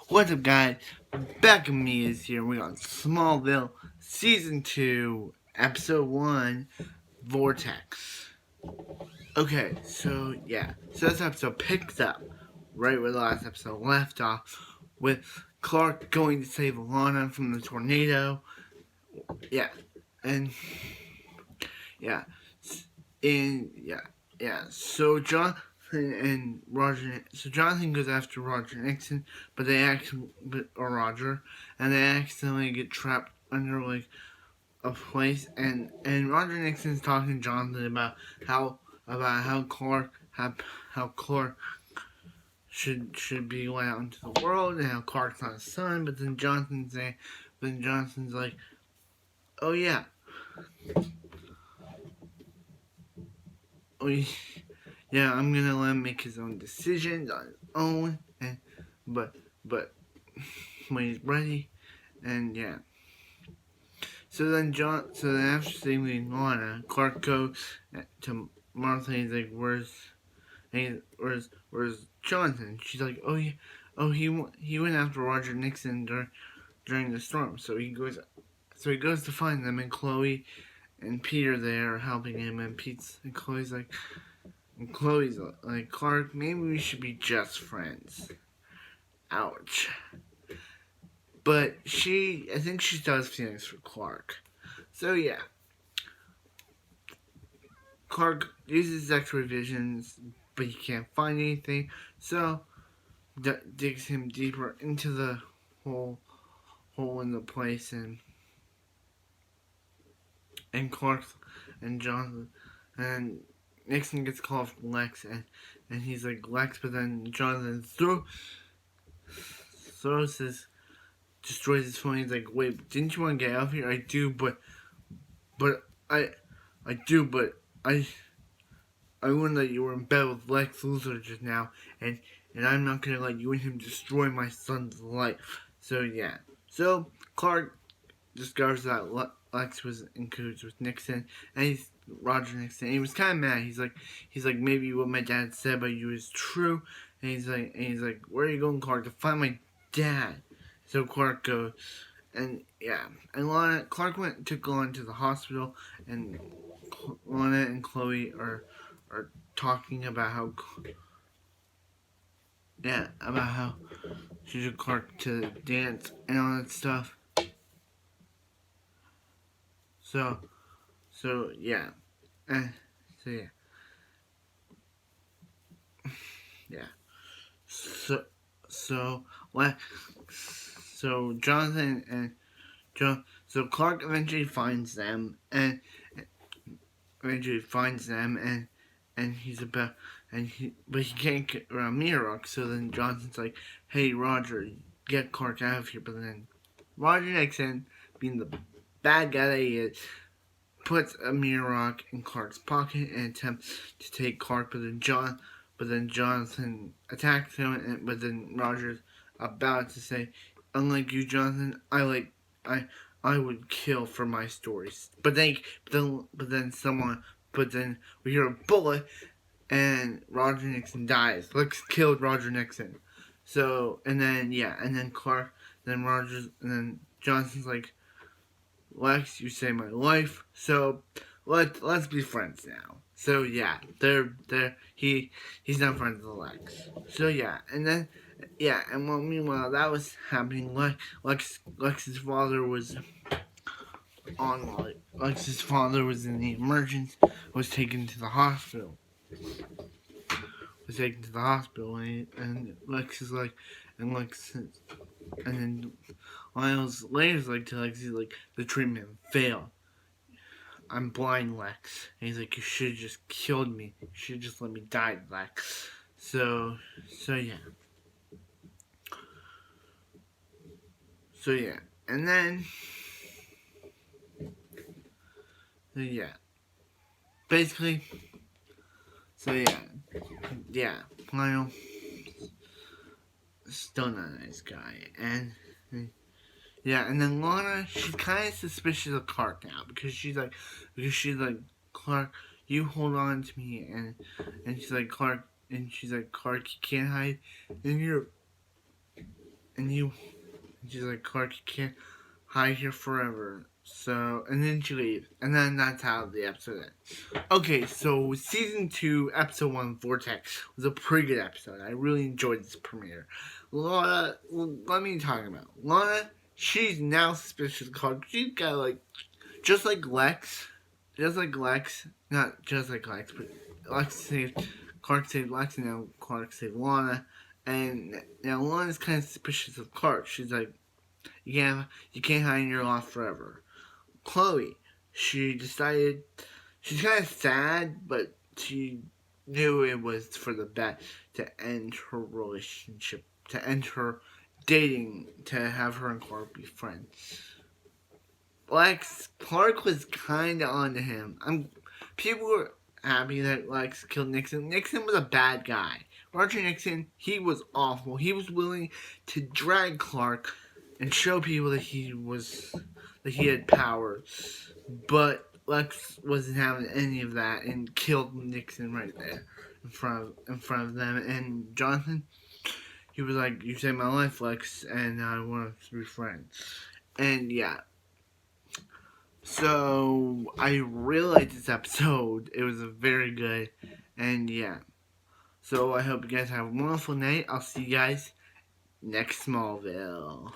What's up, guys? Back with me is here. We're on Smallville, Season 2, Episode 1, Vortex. Okay, so yeah. So this episode picks up right where the last episode left off, with Clark going to save Lana from the tornado. Yeah. And, yeah. And, yeah. So Jonathan and Roger. So Jonathan goes after Roger Nixon, but Roger, and they accidentally get trapped under like a place, and Roger Nixon's talking to Jonathan about how Clark should be let out into the world, and how Clark's not his son. But then Jonathan's like, oh yeah, oh yeah, I'm gonna let him make his own decisions on his own, and but when he's ready, and yeah. So then after saving Lana, Clark goes to Martha. He's like, where's Jonathan? She's like, oh yeah, oh he went after Roger Nixon during the storm. So he goes to find them, and Chloe and Peter there are helping him, and Chloe's like, Clark, maybe we should be just friends. Ouch. But I think she still has feelings for Clark. So yeah, Clark uses X-ray visions, but he can't find anything. So digs him deeper into the hole in the place, and Clark and Jonathan and Nixon gets called from Lex, and he's like, Lex, but then Jonathan destroys his phone. He's like, wait, didn't you want to get out of here? I do, but I do, but I learned that you were in bed with Lex Luthor just now, and I'm not gonna let you and him destroy my son's life. So yeah. So Clark discovers that Lex was in cahoots with Nixon, and he's Roger Nixon. And he was kind of mad. He's like, maybe what my dad said about you is true. And he's like, where are you going, Clark? To find my dad. So Clark goes, and yeah, and Clark took Lana to the hospital, and Lana and Chloe are talking about how she took Clark to dance and all that stuff. So yeah, so yeah, yeah. So Jonathan and so Clark eventually finds them, and he's about but he can't get around Mirok. So then Jonathan's like, hey Roger, get Clark out of here. But then Roger Nixon, being the bad guy that he is, puts a Mirok in Clark's pocket and attempts to take Clark. But then Jonathan attacks him, but then Roger's about to say, unlike you, Jonathan, I would kill for my stories. But then we hear a bullet, and Roger Nixon dies. Lex killed Roger Nixon. So and then Johnson's like, Lex, you saved my life. So let's be friends now. So yeah, he's not friends with Lex. So yeah, and meanwhile that was happening, Lex's father was Lex's father was in the emergency, was taken to the hospital. And Lex is like, and then Miles later is like to Lex, he's like, the treatment failed. I'm blind, Lex. And he's like, you should have just killed me. You should have just let me die, Lex. So yeah. And then, basically, Lionel, still not a nice guy, and then Lana, she's kind of suspicious of Clark now, because she's like, Clark, you hold on to me, and she's like, Clark, you can't hide in your and she's like, Clark, you can't hide here forever. So, and then she leaves, and then that's how the episode ends. Okay, so season 2, episode 1, Vortex was a pretty good episode. I really enjoyed this premiere. Lana, let me talk about Lana. She's now suspicious of Clark. She's got like, just like Lex, not just like Lex, but Lex saved Clark, saved Lex, and now Clark saved Lana. And now Lana's kind of suspicious of Clark. She's like, you can't hide in your loft forever. Chloe, she decided, she's kind of sad, but she knew it was for the best to end her relationship, to end her dating, to have her and Clark be friends. Clark was kind of onto him. People were happy that Lex killed Nixon. Nixon was a bad guy. Roger Nixon, he was awful. He was willing to drag Clark and show people that he had power, but Lex wasn't having any of that and killed Nixon right there in front of them. And Jonathan, he was like, "You saved my life, Lex, and I want us to be friends." And yeah. So I really liked this episode. It was very good, and yeah. So I hope you guys have a wonderful night. I'll see you guys next Smallville.